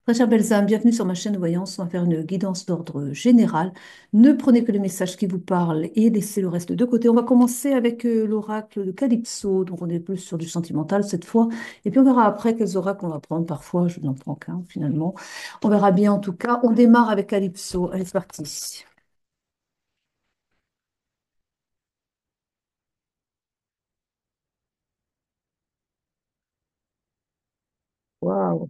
Très chère belles âmes, bienvenue sur ma chaîne de voyance. On va faire une guidance d'ordre général. Ne prenez que les messages qui vous parlent et laissez le reste de côté. On va commencer avec l'oracle de Calypso. Donc on est plus sur du sentimental cette fois. Et puis on verra après quels oracles on va prendre. Parfois, je n'en prends qu'un finalement. On verra bien en tout cas. On démarre avec Calypso. Allez, c'est parti. Waouh.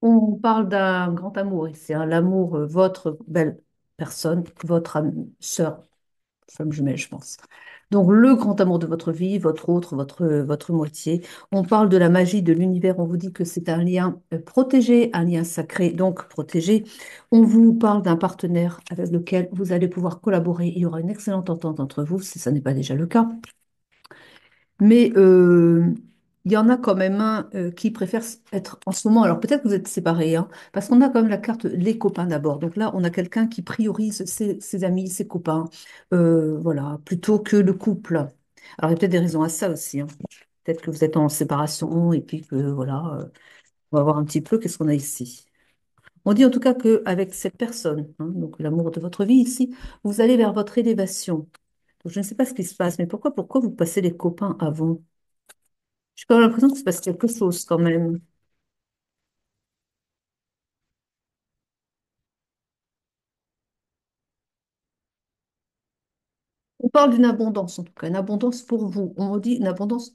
On parle d'un grand amour ici, hein. L'amour, votre belle personne, votre sœur, femme jumelle, je pense. Donc, le grand amour de votre vie, votre autre, votre moitié. On parle de la magie de l'univers. On vous dit que c'est un lien protégé, un lien sacré, donc protégé. On vous parle d'un partenaire avec lequel vous allez pouvoir collaborer. Il y aura une excellente entente entre vous, si ça n'est pas déjà le cas. Mais il y en a quand même un qui préfère être en ce moment. Alors peut-être que vous êtes séparés, hein, parce qu'on a quand même la carte les copains d'abord. Donc là, on a quelqu'un qui priorise ses amis, ses copains, voilà, plutôt que le couple. Alors il y a peut-être des raisons à ça aussi, hein. Peut-être que vous êtes en séparation et puis que voilà, on va voir un petit peu qu'est-ce qu'on a ici. On dit en tout cas qu'avec cette personne, hein, donc l'amour de votre vie ici, vous allez vers votre élévation. Donc, je ne sais pas ce qui se passe, mais pourquoi vous passez les copains avant? J'ai quand même l'impression qu'il se passe quelque chose quand même. On parle d'une abondance en tout cas, une abondance pour vous. On dit une abondance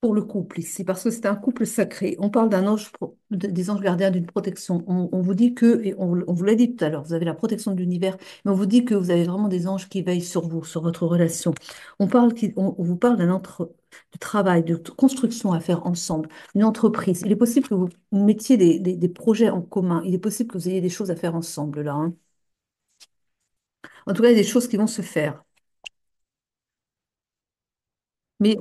pour le couple ici, parce que c'est un couple sacré. On parle d'un ange, des anges gardiens d'une protection. On vous dit que, et on vous l'a dit tout à l'heure, vous avez la protection de l'univers, mais on vous dit que vous avez vraiment des anges qui veillent sur vous, sur votre relation. On vous parle de travail, de construction à faire ensemble, une entreprise. Il est possible que vous mettiez des projets en commun. Il est possible que vous ayez des choses à faire ensemble là, hein. En tout cas, il y a des choses qui vont se faire. Mais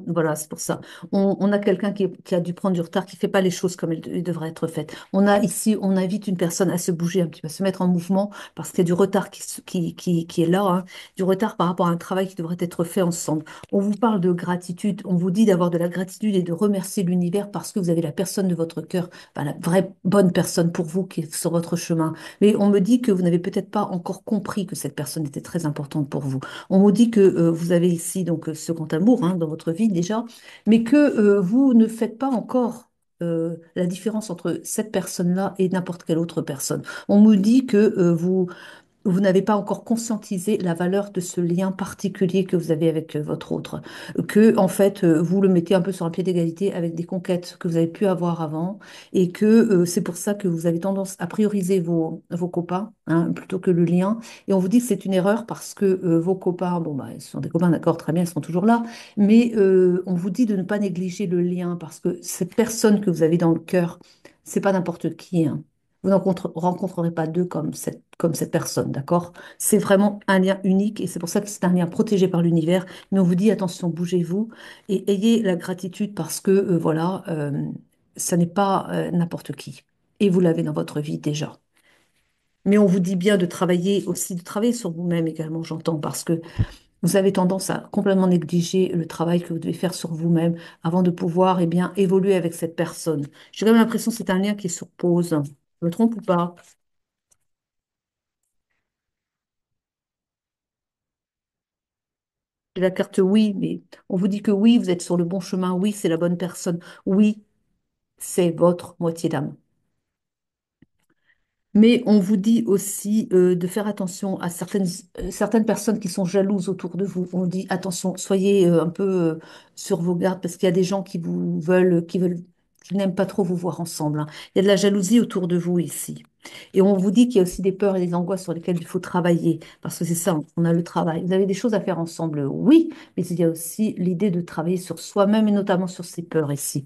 voilà, c'est pour ça. On a quelqu'un qui a dû prendre du retard, qui ne fait pas les choses comme elles devraient être faites. On a ici, on invite une personne à se bouger un petit peu, à se mettre en mouvement, parce qu'il y a du retard qui est là, hein, du retard par rapport à un travail qui devrait être fait ensemble. On vous parle de gratitude, on vous dit d'avoir de la gratitude et de remercier l'univers parce que vous avez la personne de votre cœur, enfin, la vraie bonne personne pour vous qui est sur votre chemin. Mais on me dit que vous n'avez peut-être pas encore compris que cette personne était très importante pour vous. On vous dit que vous avez ici donc ce grand amour, hein, dans votre vie déjà, mais que vous ne faites pas encore la différence entre cette personne-là et n'importe quelle autre personne. On me dit que vous n'avez pas encore conscientisé la valeur de ce lien particulier que vous avez avec votre autre, que en fait vous le mettez un peu sur un pied d'égalité avec des conquêtes que vous avez pu avoir avant, et que c'est pour ça que vous avez tendance à prioriser vos copains, hein, plutôt que le lien. Et on vous dit que c'est une erreur parce que vos copains, bon bah, ce sont des copains, d'accord, très bien, ils sont toujours là, mais on vous dit de ne pas négliger le lien parce que cette personne que vous avez dans le cœur, c'est pas n'importe qui, hein. Vous n'en rencontrerez pas deux comme cette personne, d'accord? C'est vraiment un lien unique et c'est pour ça que c'est un lien protégé par l'univers. Mais on vous dit, attention, bougez-vous et ayez la gratitude parce que, voilà, ça n'est pas n'importe qui. Et vous l'avez dans votre vie déjà. Mais on vous dit bien de travailler aussi, de travailler sur vous-même également, j'entends, parce que vous avez tendance à complètement négliger le travail que vous devez faire sur vous-même avant de pouvoir, eh bien, évoluer avec cette personne. J'ai quand même l'impression que c'est un lien qui est sur pause. Je me trompe ou pas? J'ai la carte oui, mais on vous dit que oui, vous êtes sur le bon chemin. Oui, c'est la bonne personne. Oui, c'est votre moitié d'âme. Mais on vous dit aussi de faire attention à certaines personnes qui sont jalouses autour de vous. On dit attention, soyez un peu sur vos gardes parce qu'il y a des gens qui n'aiment pas trop vous voir ensemble, hein. Il y a de la jalousie autour de vous ici. Et on vous dit qu'il y a aussi des peurs et des angoisses sur lesquelles il faut travailler parce que c'est ça, on a le travail. Vous avez des choses à faire ensemble, oui, mais il y a aussi l'idée de travailler sur soi-même et notamment sur ses peurs ici.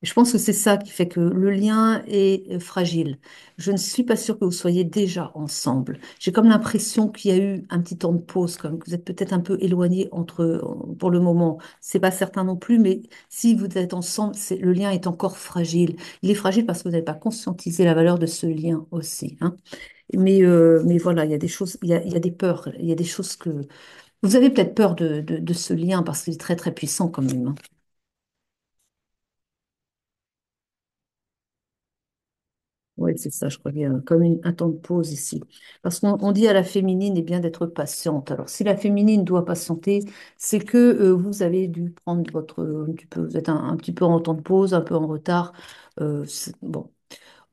Je pense que c'est ça qui fait que le lien est fragile. Je ne suis pas sûre que vous soyez déjà ensemble. J'ai comme l'impression qu'il y a eu un petit temps de pause, comme que vous êtes peut-être un peu éloignés pour le moment. C'est pas certain non plus, mais si vous êtes ensemble, le lien est encore fragile. Il est fragile parce que vous n'avez pas conscientisé la valeur de ce lien aussi, hein. Mais voilà, il y a des choses, il y a des peurs, il y a des choses que vous avez peut-être peur de ce lien parce qu'il est très très puissant quand même, hein. Oui, c'est ça, je crois qu'il y a comme un temps de pause ici. Parce qu'on dit à la féminine, eh bien, d'être patiente. Alors, si la féminine doit patienter, c'est que vous avez dû prendre un petit peu, vous êtes un petit peu en temps de pause, un peu en retard. Bon,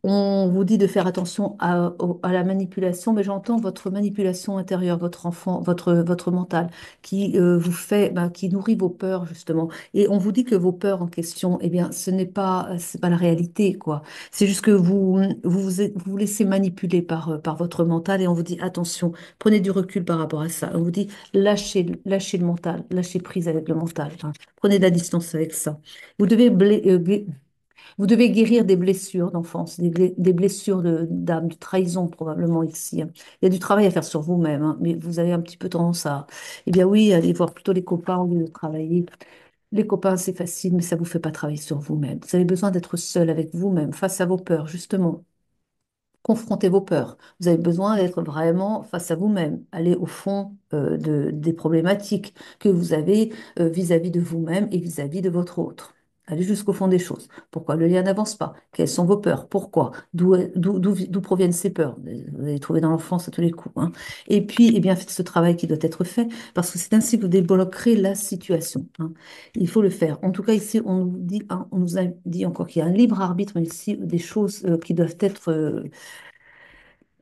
on vous dit de faire attention à la manipulation, mais j'entends votre manipulation intérieure, votre enfant, votre mental, qui vous fait, ben, qui nourrit vos peurs justement. Et on vous dit que vos peurs en question, eh bien, c'est pas la réalité, quoi. C'est juste que vous vous laissez manipuler par votre mental et on vous dit attention, prenez du recul par rapport à ça. On vous dit lâchez le mental, lâchez prise avec le mental, hein. Prenez de la distance avec ça. Vous devez vous devez guérir des blessures d'enfance, des blessures d'âme, de trahison probablement ici, hein. Il y a du travail à faire sur vous-même, hein, mais vous avez un petit peu tendance à, eh bien oui, aller voir plutôt les copains au lieu de travailler. Les copains, c'est facile, mais ça vous fait pas travailler sur vous-même. Vous avez besoin d'être seul avec vous-même, face à vos peurs, justement. Confrontez vos peurs. Vous avez besoin d'être vraiment face à vous-même, aller au fond des problématiques que vous avez vis-à-vis de vous-même et vis-à-vis de votre autre. Allez jusqu'au fond des choses. Pourquoi le lien n'avance pas? Quelles sont vos peurs? Pourquoi? D'où proviennent ces peurs? Vous allez trouver dans l'enfance à tous les coups, hein. Et puis, eh bien, faites ce travail qui doit être fait parce que c'est ainsi que vous débloquerez la situation, hein. Il faut le faire. En tout cas, ici, on nous dit, hein, on nous a dit encore qu'il y a un libre arbitre ici, des choses qui doivent être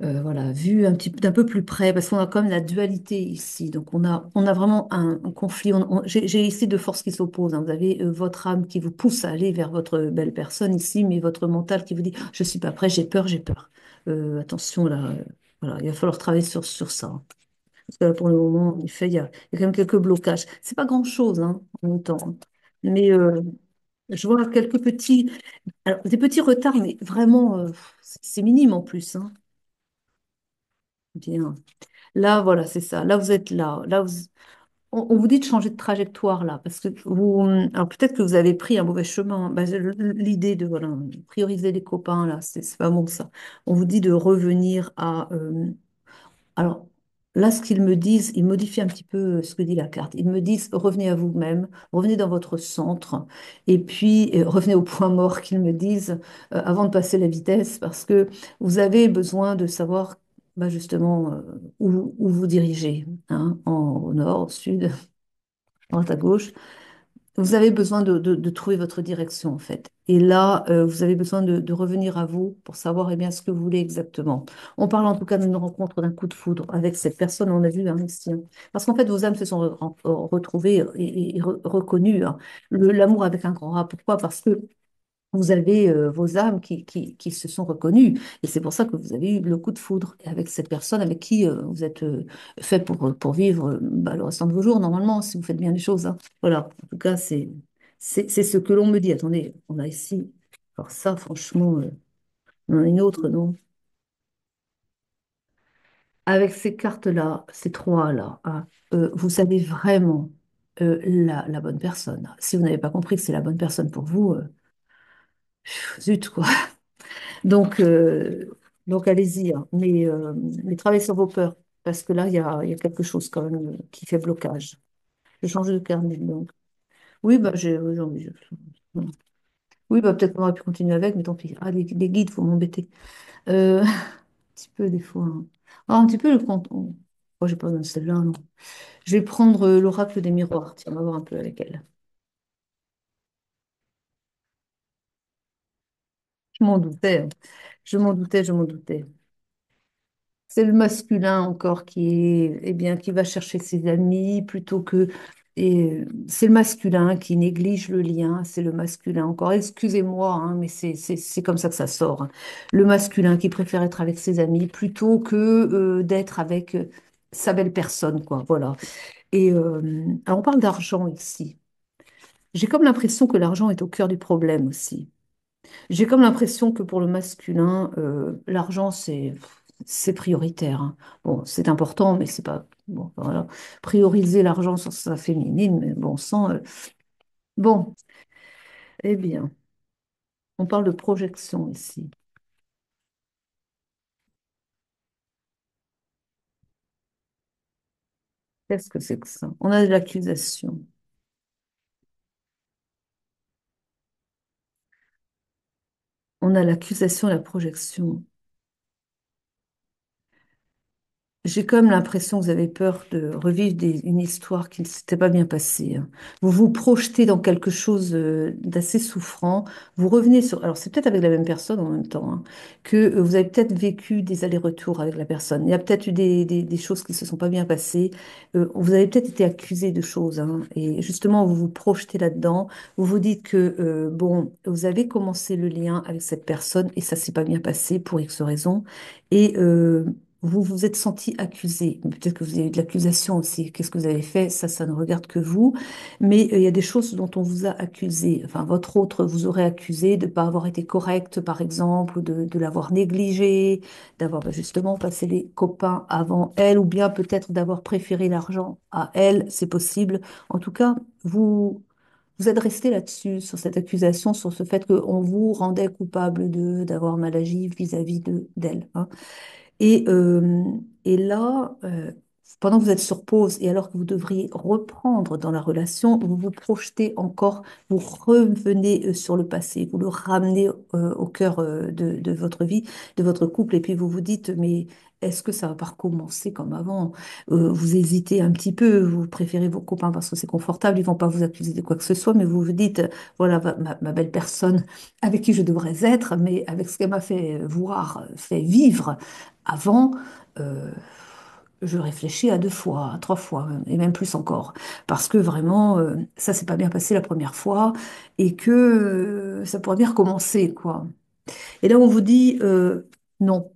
voilà, vu d'un peu plus près, parce qu'on a quand même la dualité ici. Donc, on a vraiment un conflit. J'ai ici deux forces qui s'opposent, hein. Vous avez votre âme qui vous pousse à aller vers votre belle personne ici, mais votre mental qui vous dit, je suis pas prêt, j'ai peur, j'ai peur. Attention, là, voilà, il va falloir travailler sur ça, hein. Parce que là, pour le moment, en effet, il y a quand même quelques blocages. C'est pas grand-chose, hein, en même temps, hein. Mais je vois quelques petits, alors, des petits retards, mais vraiment, c'est minime en plus, hein. Bien. Là, voilà, c'est ça. Là, vous êtes là. On vous dit de changer de trajectoire là, parce que alors peut-être que vous avez pris un mauvais chemin. Ben, l'idée de voilà, prioriser les copains là, c'est pas bon ça. On vous dit de revenir alors, là, ce qu'ils me disent, ils modifient un petit peu ce que dit la carte. Ils me disent, revenez à vous-même, revenez dans votre centre, et puis revenez au point mort qu'ils me disent avant de passer la vitesse, parce que vous avez besoin de savoir bah, justement où vous dirigez, hein, au nord, au sud, à droite, à gauche. Vous avez besoin de trouver votre direction, en fait. Et là, vous avez besoin de revenir à vous pour savoir eh bien, ce que vous voulez exactement. On parle en tout cas d'une rencontre, d'un coup de foudre avec cette personne, on a vu, hein, ici, hein. Parce qu'en fait, vos âmes se sont retrouvées et reconnues, hein. L'amour avec un grand A. Pourquoi? Parce que vous avez vos âmes qui se sont reconnues. Et c'est pour ça que vous avez eu le coup de foudre avec cette personne avec qui vous êtes fait pour vivre bah, le restant de vos jours, normalement, si vous faites bien les choses, hein. Voilà, en tout cas, c'est ce que l'on me dit. Attendez, on a ici, alors ça, franchement, on en a une autre, non? Avec ces cartes-là, ces trois-là, hein, vous savez vraiment la bonne personne. Si vous n'avez pas compris que c'est la bonne personne pour vous, zut, quoi. Donc, euh, donc allez-y, hein. Mais travaillez sur vos peurs, parce que là, il y a quelque chose quand même qui fait blocage. Je change de carnet, donc. Oui, bah, j'ai envie. Oui, bah, peut-être qu'on aurait pu continuer avec, mais tant pis. Ah, les guides, faut m'embêter. Un petit peu, des fois, hein. Ah, un petit peu le compte. Oh, j'ai pas besoin de celle-là, non. Je vais prendre l'oracle des miroirs. Tiens, on va voir un peu avec elle. Je m'en doutais, hein. Je m'en doutais, je m'en doutais. C'est le masculin encore qui est, eh bien, qui va chercher ses amis plutôt que. Et c'est le masculin qui néglige le lien. C'est le masculin encore. Excusez-moi, hein, mais c'est comme ça que ça sort, hein. Le masculin qui préfère être avec ses amis plutôt que d'être avec sa belle personne, quoi. Voilà. Et alors on parle d'argent ici. J'ai comme l'impression que l'argent est au cœur du problème aussi. J'ai comme l'impression que pour le masculin, l'argent, c'est prioritaire, hein. Bon, c'est important, mais c'est pas. Bon, voilà. Prioriser l'argent sur sa féminine, mais bon sang. Bon, eh bien, on parle de projection ici. Qu'est-ce que c'est que ça? On a de l'accusation. On a l'accusation et la projection. J'ai comme l'impression que vous avez peur de revivre une histoire qui ne s'était pas bien passée, hein. Vous vous projetez dans quelque chose d'assez souffrant. Vous revenez sur... Alors, c'est peut-être avec la même personne en même temps, hein, que vous avez peut-être vécu des allers-retours avec la personne. Il y a peut-être eu des choses qui ne se sont pas bien passées. Vous avez peut-être été accusé de choses, hein, et justement, vous vous projetez là-dedans. Vous vous dites que, bon, vous avez commencé le lien avec cette personne et ça s'est pas bien passé pour X raisons. Et... vous vous êtes senti accusé. Peut-être que vous avez eu de l'accusation aussi. Qu'est-ce que vous avez fait? Ça ne regarde que vous. Mais il y a des choses dont on vous a accusé. Enfin, votre autre vous aurait accusé de ne pas avoir été correct, par exemple, ou de l'avoir négligé, d'avoir justement passé les copains avant elle, ou bien peut-être d'avoir préféré l'argent à elle. C'est possible. En tout cas, vous êtes resté là-dessus, sur cette accusation, sur ce fait qu'on vous rendait coupable d'avoir mal agi vis-à-vis d'elle, hein. Et, euh, et là, pendant que vous êtes sur pause et alors que vous devriez reprendre dans la relation, vous vous projetez encore, vous revenez sur le passé, vous le ramenez au cœur de votre vie, de votre couple, et puis vous vous dites, mais est-ce que ça va pas recommencer comme avant? Vous hésitez un petit peu, vous préférez vos copains parce que c'est confortable, ils vont pas vous accuser de quoi que ce soit, mais vous vous dites, voilà ma belle personne avec qui je devrais être, mais avec ce qu'elle m'a fait voir, fait vivre avant, euh, je réfléchis à deux fois, à trois fois, et même plus encore, parce que vraiment, ça s'est pas bien passé la première fois, et que ça pourrait bien recommencer, quoi. Et là, on vous dit, non,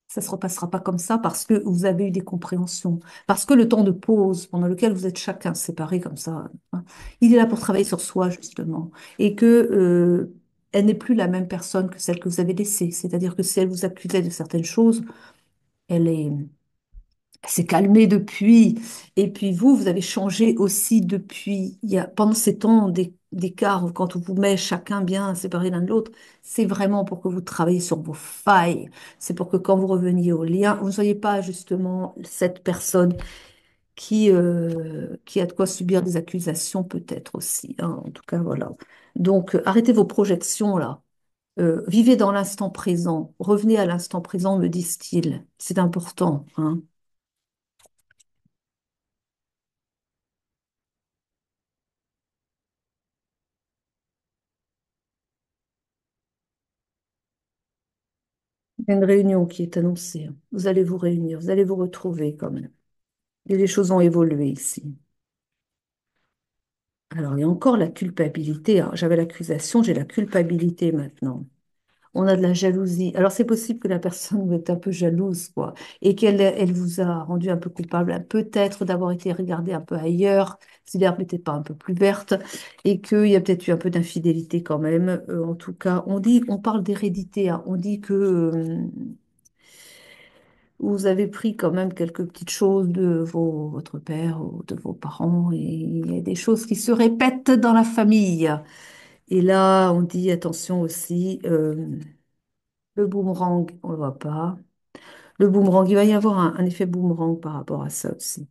ça se repassera pas comme ça, parce que vous avez eu des compréhensions, parce que le temps de pause pendant lequel vous êtes chacun séparés comme ça, hein, il est là pour travailler sur soi, justement, et que elle n'est plus la même personne que celle que vous avez laissée. C'est-à-dire que si elle vous accusait de certaines choses, elle est, elle s'est calmée depuis. Et puis vous, vous avez changé aussi depuis. Il y a, pendant ces temps d'écart, quand on vous met chacun bien séparés l'un de l'autre, c'est vraiment pour que vous travaillez sur vos failles. C'est pour que quand vous reveniez au lien, vous ne soyez pas justement cette personne qui a de quoi subir des accusations peut-être aussi, hein. En tout cas, voilà. Donc, arrêtez vos projections là. Vivez dans l'instant présent. Revenez à l'instant présent, me disent-ils. C'est important, hein. Il y a une réunion qui est annoncée, hein. Vous allez vous réunir, vous allez vous retrouver quand même. Et les choses ont évolué ici. Alors, il y a encore la culpabilité, hein. J'avais l'accusation, j'ai la culpabilité maintenant. On a de la jalousie. Alors, c'est possible que la personne est un peu jalouse, quoi, et elle vous a rendu un peu coupable, peut-être d'avoir été regardée un peu ailleurs, si l'herbe n'était pas un peu plus verte, et qu'il y a peut-être eu un peu d'infidélité quand même. En tout cas, on parle d'hérédité, hein. On dit que vous avez pris quand même quelques petites choses de votre père ou de vos parents, et il y a des choses qui se répètent dans la famille. Et là, on dit attention aussi, le boomerang, on ne le voit pas. Le boomerang, il va y avoir un effet boomerang par rapport à ça aussi.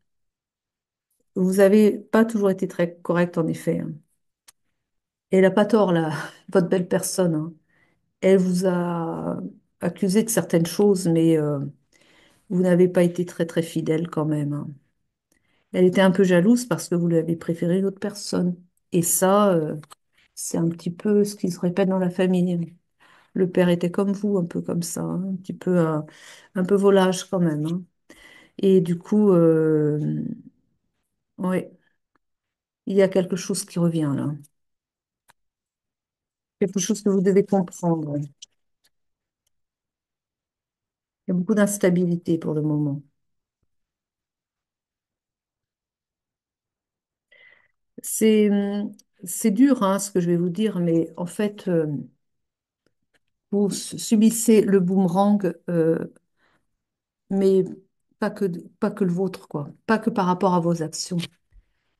Vous n'avez pas toujours été très correct, en effet, hein. Et elle n'a pas tort, là, votre belle personne, hein. Elle vous a accusé de certaines choses, mais vous n'avez pas été très, très fidèle quand même, hein. Elle était un peu jalouse parce que vous lui avez préféré l'autre personne. Et ça, c'est un petit peu ce qui se répète dans la famille. Le père était comme vous, un peu comme ça, hein, un peu volage quand même, hein. Et du coup, oui, il y a quelque chose qui revient là. Quelque chose que vous devez comprendre. Il y a beaucoup d'instabilité pour le moment. C'est, c'est dur, hein, ce que je vais vous dire, mais en fait, vous subissez le boomerang, mais pas que le vôtre, quoi. Pas que par rapport à vos actions.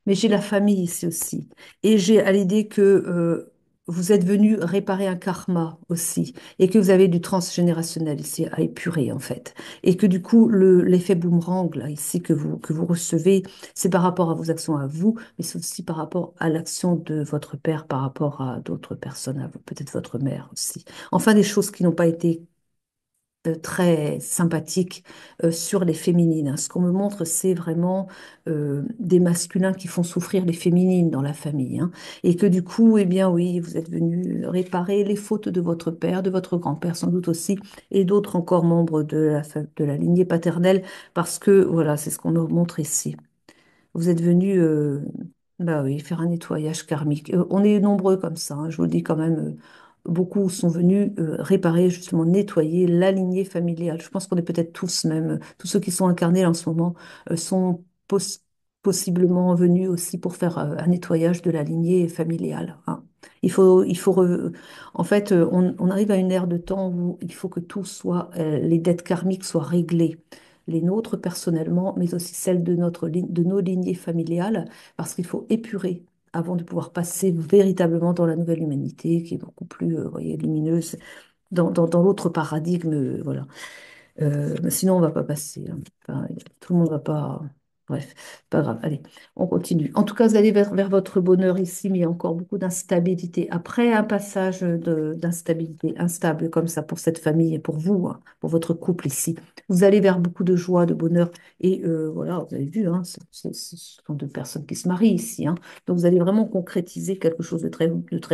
Mais j'ai la famille ici aussi. Et j'ai à l'idée que vous êtes venu réparer un karma aussi, et que vous avez du transgénérationnel ici à épurer en fait, et que du coup l'effet boomerang là ici que vous recevez, c'est par rapport à vos actions à vous, mais c'est aussi par rapport à l'action de votre père par rapport à d'autres personnes, à peut-être votre mère aussi. Enfin, des choses qui n'ont pas été très sympathique sur les féminines, hein. Ce qu'on me montre, c'est vraiment des masculins qui font souffrir les féminines dans la famille, hein. Et que du coup, eh bien oui, vous êtes venu réparer les fautes de votre père, de votre grand-père sans doute aussi, et d'autres encore membres de de la lignée paternelle, parce que voilà, c'est ce qu'on me montre ici. Vous êtes venu, bah oui, faire un nettoyage karmique. On est nombreux comme ça, hein, je vous le dis quand même. Beaucoup sont venus réparer, justement, nettoyer la lignée familiale. Je pense qu'on est peut-être tous, même, tous ceux qui sont incarnés là, en ce moment, sont possiblement venus aussi pour faire un nettoyage de la lignée familiale, hein. En fait, on arrive à une ère de temps où il faut que tout soit, les dettes karmiques soient réglées, les nôtres personnellement, mais aussi celles de de nos lignées familiales, parce qu'il faut épurer avant de pouvoir passer véritablement dans la nouvelle humanité, qui est beaucoup plus, vous voyez, lumineuse, dans l'autre paradigme, voilà. Mais sinon, on va pas passer, hein. Enfin, tout le monde va pas. Bref, pas grave. Allez, on continue. En tout cas, vous allez vers votre bonheur ici, mais il y a encore beaucoup d'instabilité. Après un passage d'instabilité, instable comme ça pour cette famille et pour vous, hein, pour votre couple ici, vous allez vers beaucoup de joie, de bonheur. Et voilà, vous avez vu, hein, ce sont deux personnes qui se marient ici, hein. Donc, vous allez vraiment concrétiser quelque chose de très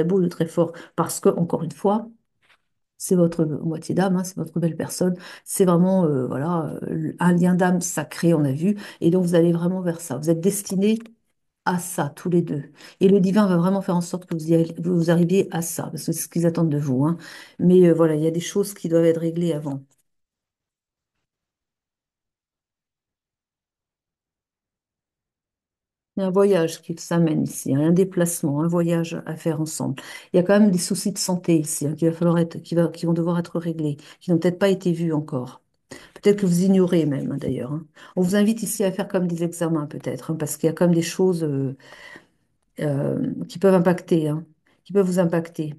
beau, de très fort. Parce que, encore une fois, c'est votre moitié d'âme, hein, c'est votre belle personne. C'est vraiment voilà, un lien d'âme sacré, on a vu. Et donc, vous allez vraiment vers ça. Vous êtes destinés à ça, tous les deux. Et le divin va vraiment faire en sorte que vous arriviez à ça, parce que c'est ce qu'ils attendent de vous, hein. Mais voilà, il y a des choses qui doivent être réglées avant. Il y a un voyage qui s'amène ici, hein, un déplacement, un voyage à faire ensemble. Il y a quand même des soucis de santé ici, hein, qui vont devoir être réglés, qui n'ont peut-être pas été vus encore. Peut-être que vous ignorez même, hein, d'ailleurs, hein. On vous invite ici à faire comme des examens, peut-être, hein, parce qu'il y a comme des choses qui peuvent impacter, hein, qui peuvent vous impacter.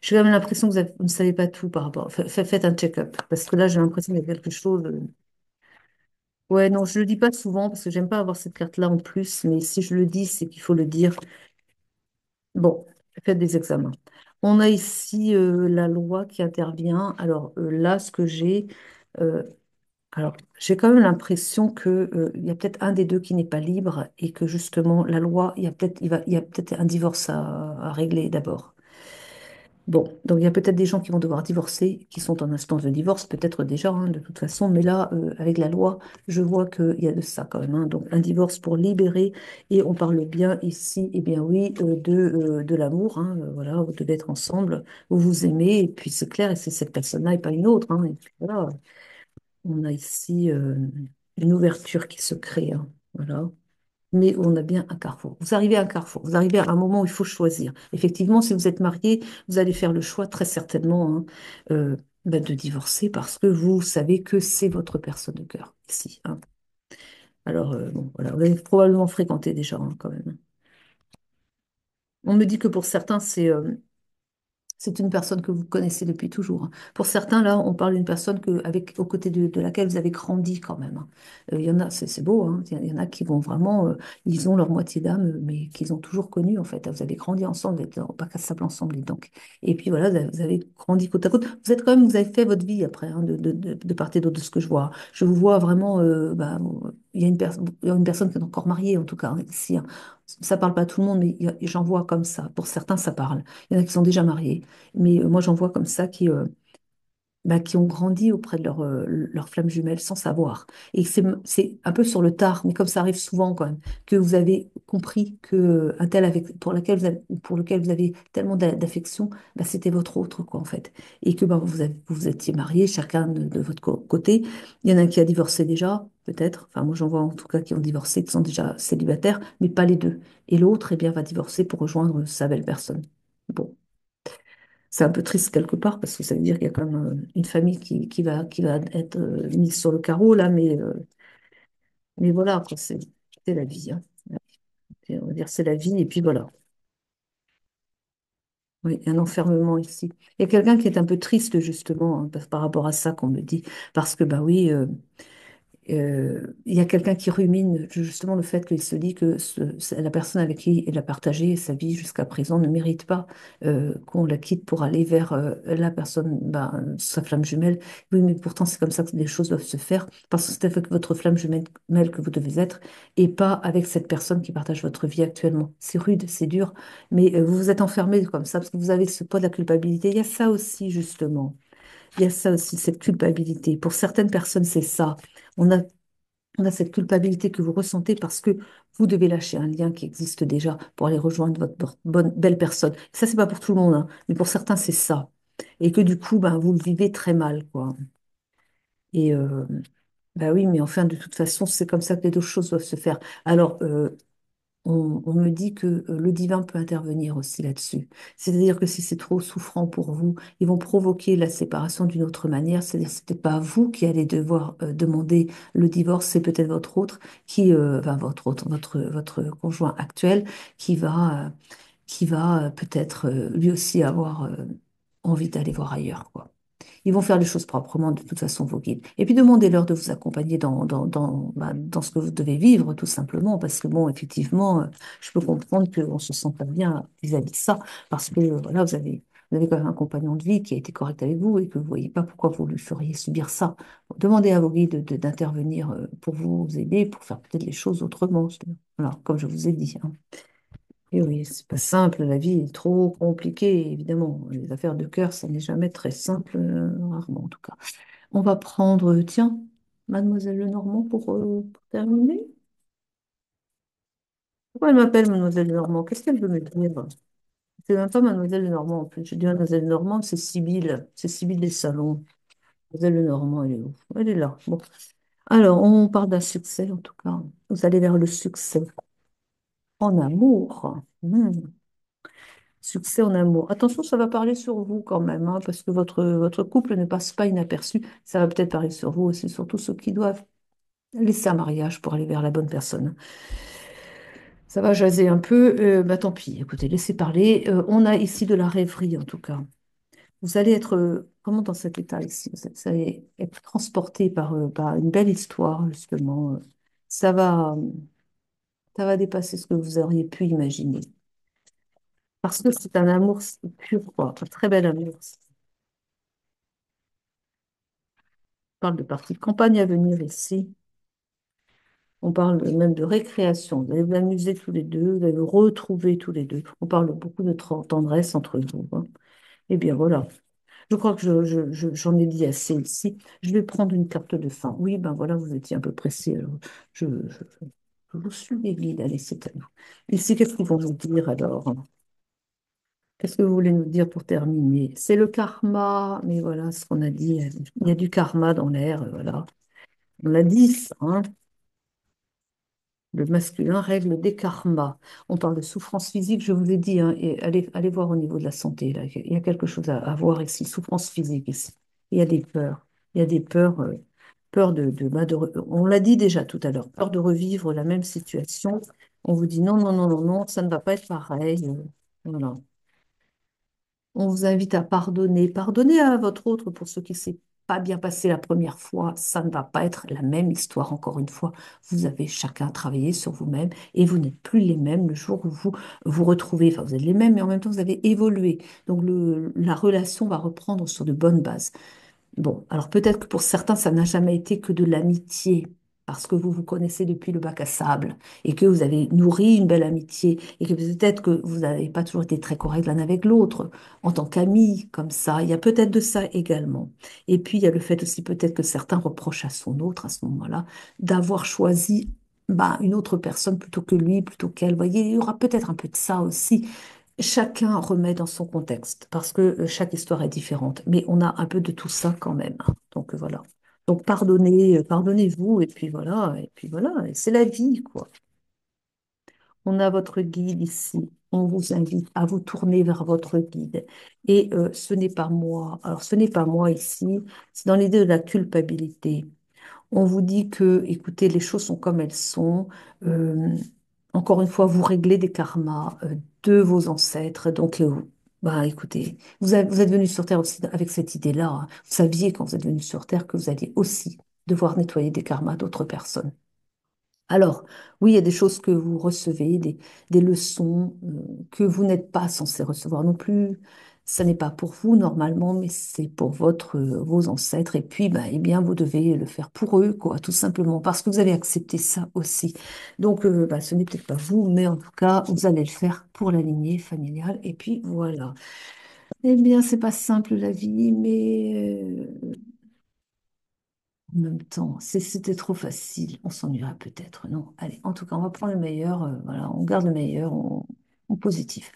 J'ai quand même l'impression que vous ne savez pas tout par rapport. Faites un check-up, parce que là, j'ai l'impression qu'il y a quelque chose. Ouais, non, je le dis pas souvent, parce que j'aime pas avoir cette carte-là en plus, mais si je le dis, c'est qu'il faut le dire. Bon, faites des examens. On a ici la loi qui intervient. Alors là, ce que j'ai. euh, Alors, j'ai quand même l'impression que, il y a peut-être un des deux qui n'est pas libre et que justement, la loi, il y a peut-être un divorce à régler d'abord. Bon, donc il y a peut-être des gens qui vont devoir divorcer, qui sont en instance de divorce, peut-être déjà, hein, de toute façon, mais là, avec la loi, je vois qu'il y a de ça quand même, hein. Donc, un divorce pour libérer, et on parle bien ici, eh bien oui, de l'amour, hein, voilà, vous devez être ensemble, vous vous aimez, et puis c'est clair, et c'est cette personne-là et pas une autre, hein, et puis voilà. On a ici une ouverture qui se crée, hein, voilà. Mais on a bien un carrefour. Vous arrivez à un carrefour. Vous arrivez à un moment où il faut choisir. Effectivement, si vous êtes marié, vous allez faire le choix très certainement, hein, de divorcer parce que vous savez que c'est votre personne de cœur ici, hein. Alors, bon, voilà, vous avez probablement fréquenté déjà, hein, quand même. On me dit que pour certains, c'est une personne que vous connaissez depuis toujours, hein. Pour certains, là, on parle d'une personne aux côtés de laquelle vous avez grandi quand même, hein. Il y en a, c'est beau, hein. Il y en a qui vont vraiment, ils ont leur moitié d'âme, mais qu'ils ont toujours connu, en fait. Vous avez grandi ensemble, vous êtes au bac à sable ensemble, et donc. Et puis voilà, vous avez grandi côte à côte. Vous avez fait votre vie après, hein, de part et d'autre de ce que je vois. Je vous vois vraiment, bah, il y a une personne qui est encore mariée, en tout cas, hein, ici, hein. Ça parle pas à tout le monde, mais j'en vois comme ça. Pour certains, ça parle. Il y en a qui sont déjà mariés. Mais moi, j'en vois comme ça qui ont grandi auprès de leur flamme jumelle sans savoir. Et c'est un peu sur le tard, mais comme ça arrive souvent quand même, que vous avez compris que un tel pour lequel vous avez tellement d'affection, bah, c'était votre autre, quoi, en fait. Et que bah, vous vous étiez mariés, chacun de votre côté. Il y en a un qui a divorcé déjà, peut-être. Enfin, moi, j'en vois en tout cas qui ont divorcé, qui sont déjà célibataires, mais pas les deux. Et l'autre, eh bien, va divorcer pour rejoindre sa belle personne. Bon. C'est un peu triste quelque part parce que ça veut dire qu'il y a quand même une famille qui va être mise sur le carreau là, mais voilà, quoi, c'est la vie, hein. On va dire c'est la vie et puis voilà. Oui, un enfermement ici. Il y a quelqu'un qui est un peu triste justement hein, par rapport à ça qu'on me dit, parce que bah oui, il y a quelqu'un qui rumine justement le fait qu'il se dit que la personne avec qui il a partagé sa vie jusqu'à présent ne mérite pas qu'on la quitte pour aller vers la personne, ben, sa flamme jumelle. Oui, mais pourtant c'est comme ça que les choses doivent se faire, parce que c'est avec votre flamme jumelle que vous devez être, et pas avec cette personne qui partage votre vie actuellement. C'est rude, c'est dur, mais vous vous êtes enfermé comme ça parce que vous avez ce poids de la culpabilité. Il y a ça aussi justement. Il y a ça aussi, cette culpabilité. Pour certaines personnes, c'est ça. On a on a cette culpabilité que vous ressentez parce que vous devez lâcher un lien qui existe déjà pour aller rejoindre votre bonne, belle personne. Ça, c'est pas pour tout le monde, hein, mais pour certains, c'est ça. Et que du coup, ben, vous le vivez très mal, quoi. Et bah oui, mais enfin, de toute façon, c'est comme ça que les deux choses doivent se faire. Alors, on me dit que le divin peut intervenir aussi là-dessus. C'est-à-dire que si c'est trop souffrant pour vous, ils vont provoquer la séparation d'une autre manière. C'est-à-dire que ce n'est pas vous qui allez devoir demander le divorce, c'est peut-être votre autre qui, enfin votre conjoint actuel qui va peut-être lui aussi avoir envie d'aller voir ailleurs, quoi. Ils vont faire les choses proprement, de toute façon, vos guides. Et puis demandez-leur de vous accompagner dans ce que vous devez vivre, tout simplement, parce que, bon, effectivement, je peux comprendre qu'on se sent pas bien vis-à-vis de ça, parce que, voilà, vous avez quand même un compagnon de vie qui a été correct avec vous et que vous ne voyez pas pourquoi vous lui feriez subir ça. Demandez à vos guides d'intervenir pour vous aider, pour faire peut-être les choses autrement. Voilà, comme je vous ai dit, hein. Et oui, c'est pas simple, la vie est trop compliquée, évidemment. Les affaires de cœur, ça n'est jamais très simple, rarement en tout cas. On va prendre, tiens, Mademoiselle Lenormand pour terminer. Pourquoi elle m'appelle Mademoiselle Lenormand? Qu'est-ce qu'elle veut me dire? C'est même pas Mademoiselle Lenormand en plus. Je dis Mademoiselle Lenormand, c'est Sibylle des Salons. Mademoiselle Lenormand, elle est où? Elle est là. Bon. Alors, on parle d'un succès en tout cas. Vous allez vers le succès en amour. Succès en amour. Attention, ça va parler sur vous quand même, hein, parce que votre couple ne passe pas inaperçu. Ça va peut-être parler sur vous aussi, surtout ceux qui doivent laisser un mariage pour aller vers la bonne personne. Ça va jaser un peu, bah tant pis, écoutez, laissez parler. On a ici de la rêverie en tout cas. Vous allez être comment dans cet état ici? Vous allez être transporté par une belle histoire, justement. Ça va, ça va dépasser ce que vous auriez pu imaginer. Parce que c'est un amour pur, quoi, un très bel amour. Parle de partie de campagne à venir ici. On parle même de récréation. Vous allez vous amuser tous les deux, vous allez vous retrouver tous les deux. On parle beaucoup de tendresse entre vous, hein. Eh bien voilà. Je crois que j'en ai dit assez ici. Je vais prendre une carte de fin. Oui, ben voilà, vous étiez un peu pressé. Alors je vous suis les guides. Allez, c'est à nous. Ici, qu'est-ce qu'ils vont nous dire alors? Qu'est-ce que vous voulez nous dire pour terminer? C'est le karma, mais voilà ce qu'on a dit. Il y a du karma dans l'air, voilà. On l'a dit, ça, hein. Le masculin règle des karmas. On parle de souffrance physique, je vous ai dit, hein, et allez voir au niveau de la santé, là. Il y a quelque chose à voir ici, souffrance physique ici. Il y a des peurs. Il y a des peurs, peur on l'a dit déjà tout à l'heure, peur de revivre la même situation. On vous dit non, non, non, non, non, ça ne va pas être pareil. Voilà. On vous invite à pardonner. Pardonnez à votre autre pour ce qui s'est pas bien passé la première fois. Ça ne va pas être la même histoire encore une fois. Vous avez chacun travaillé sur vous-même et vous n'êtes plus les mêmes le jour où vous vous retrouvez. Enfin, vous êtes les mêmes, mais en même temps, vous avez évolué. Donc, la relation va reprendre sur de bonnes bases. Bon, alors peut-être que pour certains, ça n'a jamais été que de l'amitié, parce que vous vous connaissez depuis le bac à sable, et que vous avez nourri une belle amitié, et que peut-être que vous n'avez pas toujours été très correct l'un avec l'autre, en tant qu'amis, comme ça. Il y a peut-être de ça également. Et puis, il y a le fait aussi peut-être que certains reprochent à son autre, à ce moment-là, d'avoir choisi bah, une autre personne plutôt que lui, plutôt qu'elle. Vous voyez, il y aura peut-être un peu de ça aussi. Chacun remet dans son contexte parce que chaque histoire est différente, mais on a un peu de tout ça quand même, hein. Donc voilà. Donc pardonnez, pardonnez-vous et puis voilà, et c'est la vie quoi. On a votre guide ici. On vous invite à vous tourner vers votre guide. Et ce n'est pas moi. Alors ce n'est pas moi ici. C'est dans l'idée de la culpabilité. On vous dit que, écoutez, les choses sont comme elles sont. Euh, Encore une fois, vous réglez des karmas de vos ancêtres. Donc, Bah, écoutez, vous êtes venu sur Terre aussi avec cette idée-là, hein. Vous saviez quand vous êtes venu sur Terre que vous alliez aussi devoir nettoyer des karmas d'autres personnes. Alors, oui, il y a des choses que vous recevez, des leçons que vous n'êtes pas censé recevoir non plus. Ça n'est pas pour vous normalement, mais c'est pour vos ancêtres. Et puis, bah, eh bien, vous devez le faire pour eux, quoi, tout simplement, parce que vous avez accepté ça aussi. Donc, bah, ce n'est peut-être pas vous, mais en tout cas, vous allez le faire pour la lignée familiale. Et puis, voilà. Eh bien, c'est pas simple la vie, mais en même temps, si c'était trop facile, on s'ennuierait peut-être, non? Allez, en tout cas, on va prendre le meilleur, voilà, on garde le meilleur en positif.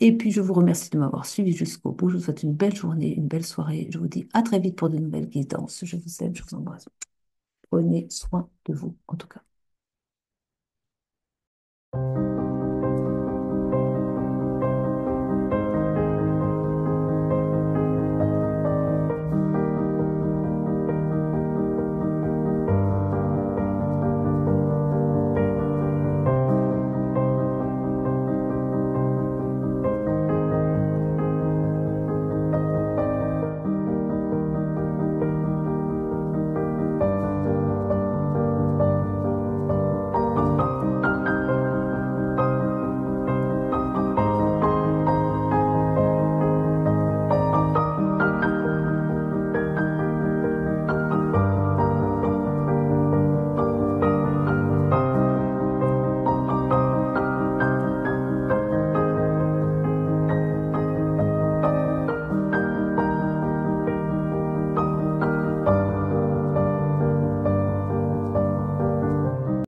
Et puis, je vous remercie de m'avoir suivi jusqu'au bout. Je vous souhaite une belle journée, une belle soirée. Je vous dis à très vite pour de nouvelles guidances. Je vous aime, je vous embrasse. Prenez soin de vous, en tout cas.